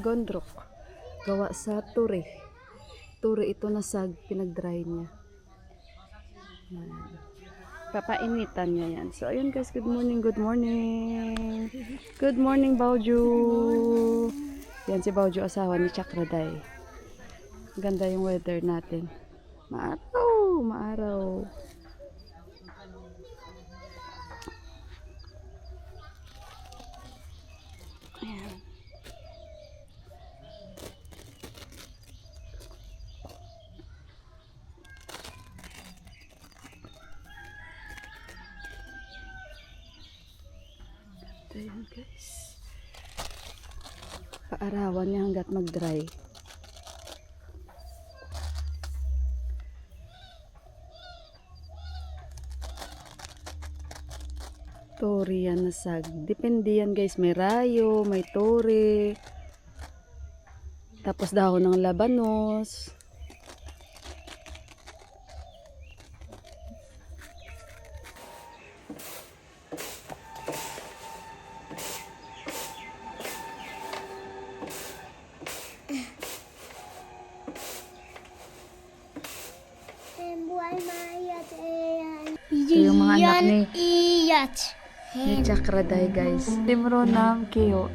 gondrok. Gawa sa turi. Turi ito na sag, pinag-dry niya. Yan. Papainitan niya yan. So, ayun guys, good morning, good morning. Good morning, Baoju. Yan si Baoju, asawa ni Chakraday. Ganda yung weather natin. Maaraw, maaraw. Ayan. Ayan guys. Paarawan niya hanggat mag-dry. Tori yan na sag. Depende yan guys. May rayo, may tori. Tapos dahon ng labanos. Ito yung mga anak ni Chakraday guys. Timro nam kiyo.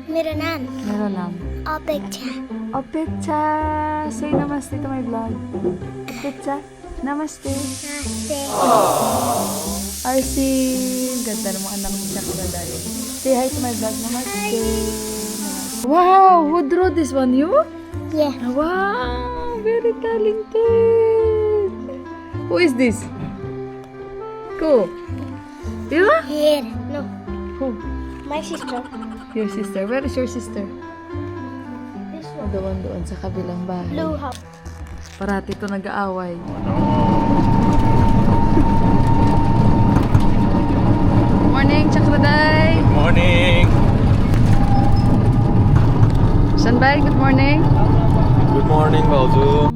मेरा नाम Meron nam. अपेक्षा Opecha! Say namaste to my vlog. Opecha! Namaste! नमस्ते RC! Ganda ng mga anak ni Chakraday. Say hi to my vlog. Namaste! Wow! Who drew this one? You? Yeah. Wow! Very talented! Who is this? Who? You? Here. No. Who? My sister. Your sister. Where is your sister? This one. Doon sa kabilang bahay. Blue house. Parati ito nag-aaway. Morning, Chakraday! Morning. Sanbay, good morning. Good morning, Baoju.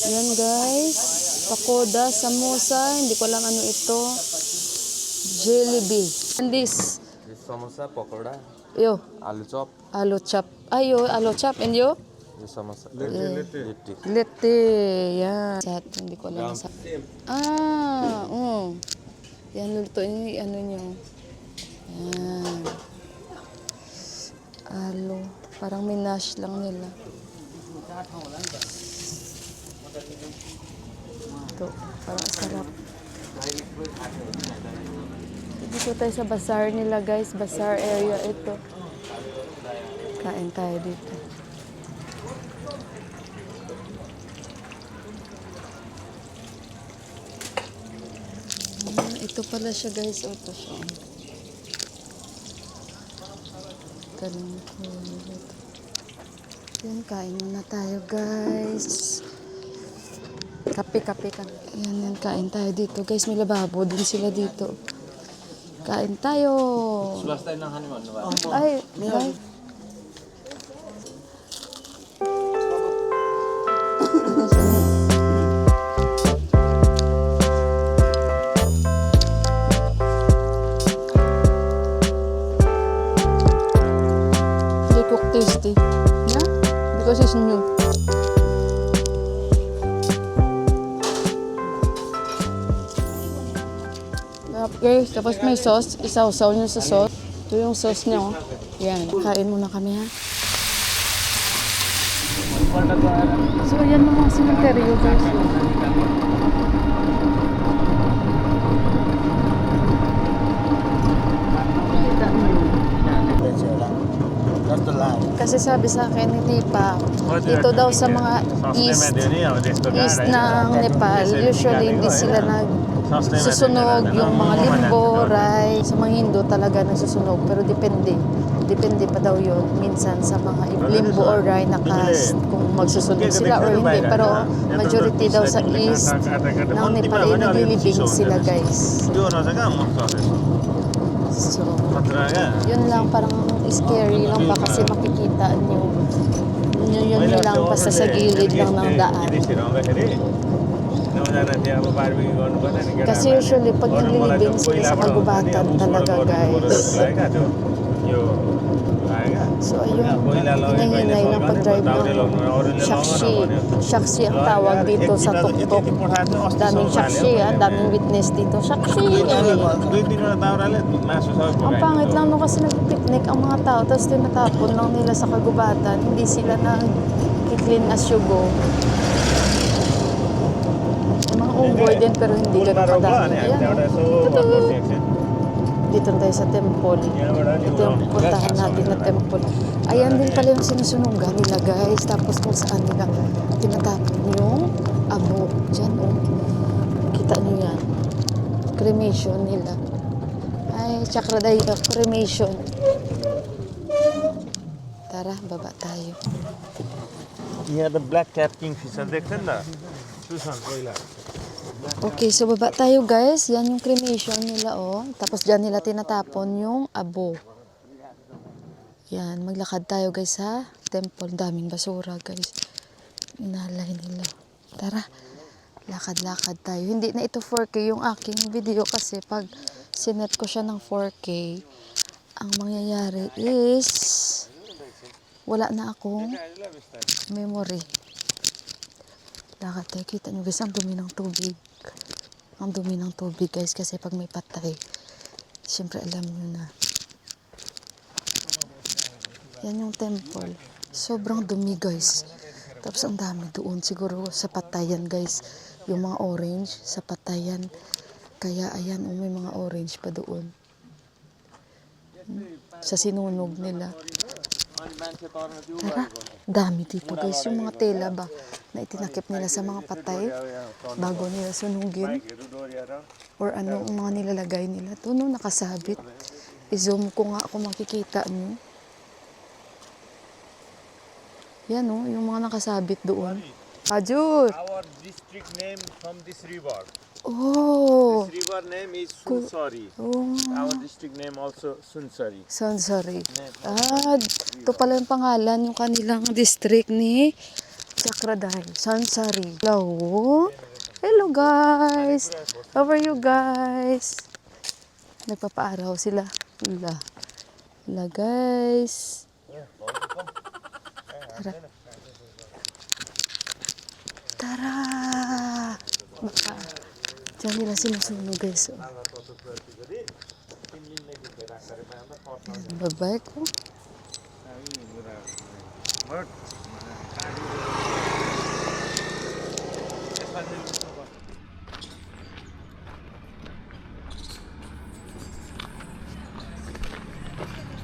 Yan guys, pakoda, samosa, hindi ko alam ano ito. Jollibee. And this, This samosa, pakoda, yo, aloo chop, alo chop. Ayo, alo chop. And yo? this samosa. Litti. Lete. Yan. Hindi ko alam. Sa yan, luto ini ano nyo. Yan. Alo. Parang minash lang nila. Ito, parang sarap. Dito tayo sa bazaar nila guys. Bazaar area ito. Kain tayo dito. Ito pala siya guys. Ito siya. Kalungkot. Yan, kain muna tayo guys. Kape ka. Yan, kain tayo dito. Guys, may lababo din sila dito. Kain tayo. Ay, bye. They cook tasty. Yeah? Because it's new. Guys, tapos may sauce. Isaw-saw nyo sa sauce. Ito yung sauce niya, oh. Yan. Kain muna kami, ha? So, yan yung mga cemetery, guys. Kita mo yun. Kasi sabi sa akin ni Tipa, dito daw sa mga east ng Nepal, usually hindi sila nagsusunog yung mga limbo, rai. Sa mga Hindu talaga nagsusunog, pero depende. Depende pa daw yun minsan sa mga limbo or rai na caste kung magsusunog sila or hindi. Pero majority daw sa east ng Nepal ay naglilibing sila, guys. So, yun lang, parang scary lang ba kasi makikita nyo. Yun lang, basta sa gilid lang ng daan. Kasi usually, pag naglilibing sila sa kagubatan talaga, guys. So, ayun, hinahinay lang pag-drive ng shaksi. Shaksi ang tawag dito sa tuktok. Daming shaksi, daming witness dito. Shaksi! Ang pangit lang no kasi nag-picnic ang mga tao tapos tinatapon lang nila sa kagubatan. Hindi sila nag-clean as you go. Yung mga unggoy din pero hindi ganun kadami. Ayan. Dito tayo sa temple. Ito yung puntahan natin na temple. Ayan din pala yung sinusunugan nila, guys. Tapos kung saan nila tinatapon yung abo. Diyan, oh. Kita nyo yan. Cremation nila. Ay, Chakraday, cremation. Tara, baba tayo. Yeah, the black cap kingfisher, देखते ना? Susan, koila. Okay, so baba tayo, guys. Yan yung cremation nila, oh. Tapos dyan nila tinatapon yung abo. Yan, maglakad tayo, guys, sa temple. Daming basura, guys. Inalay nila. Tara, lakad-lakad tayo. Hindi na ito 4K yung aking video kasi pag sinet ko siya ng 4K, ang mangyayari is wala na akong memory. Lakad tayo. Kita nyo, guys, ang dumi ng tubig. Ang dumi ng tubig, guys, kasi pag may patay, siyempre alam nyo na. Yan yung temple. Sobrang dumi, guys. Tapos ang dami doon. Siguro sa patayan, guys. Yung mga orange sa patayan. Kaya ayan, may mga orange pa doon. Sa sinunog nila. Tara, dami dito, guys. Yung mga tela ba na itinakip nila sa mga patay bago nila sunugin. Or ano ang mga nilalagay nila. Ito, no, nakasabit. I-zoom ko nga kung makikita nyo. Yan, no, yung mga nakasabit doon. Ajur! Our district name from this river. Oh! This river name is Sunsari. Oh! Our district name also Sunsari. Sansari. Ito pala yung pangalan, yung kanilang district ni Chakraday. Sansari. Hello? Hello, guys! How are you, guys? Nagpapaaraw sila. Hello, guys. Tara. Tara! Baka. Diyan nila sinusunog, guys. Oh. Babay ko.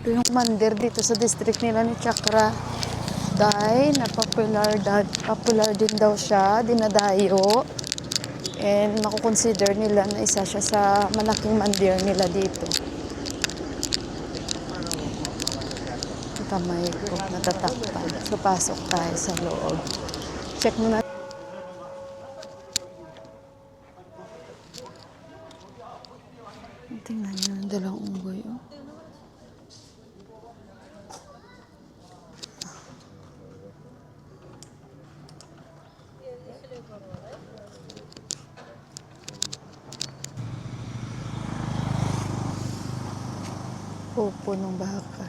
Ito yung mandir dito sa district nila ni Chakra. Dahil na popular din daw siya, dinadayo. And makukonsider nila na isa siya sa malaking mandir nila dito. Kamay ko, natatakpan. So, pasok tayo sa loob. Check muna. Tingnan nyo, yung dalang unggoy. Oh. Popo ng baka.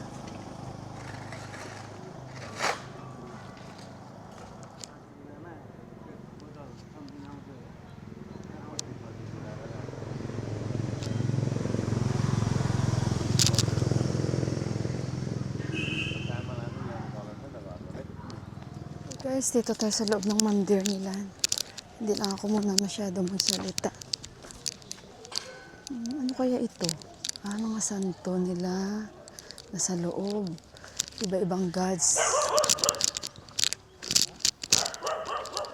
Guys, dito tayo sa loob ng mandir nila. Hindi na ako muna masyado magsalita. Ano kaya ito? Mga santo nila nasa loob. Iba-ibang gods.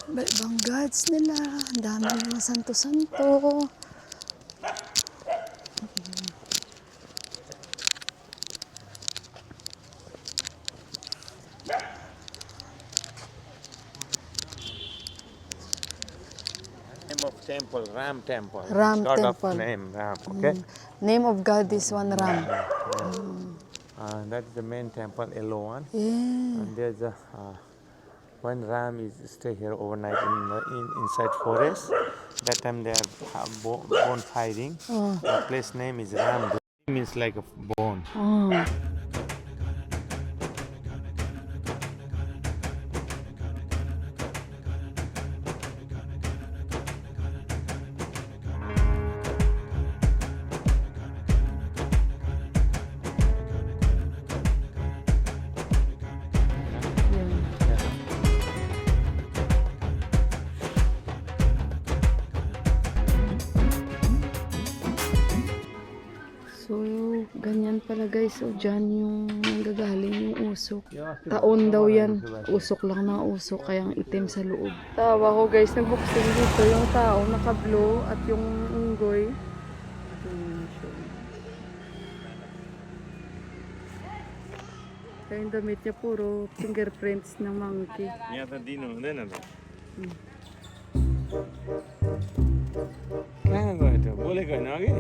Iba-ibang gods nila. Ang dami mga santo-santo. Name of temple, Ram temple. Ram God temple. of name, Ram. Okay. Name of God is one Ram. That is the main temple, yellow one. Yeah. And there's a one ram is stay here overnight inside forest. That time they are bone fighting. The place name is Ram. Means like a bone. Oh. So, ganyan pala guys. So, dyan yung nanggagaling yung usok. Taon daw yan. Usok lang na usok. Kaya ang itim sa loob. Tawa ko guys. Nagbuksing dito yung tao. Naka-blue at yung unggoy. Kaya yung damit niya puro fingerprints ng monkey. Yeah, the dino, then क्या बोलेगा ना आगे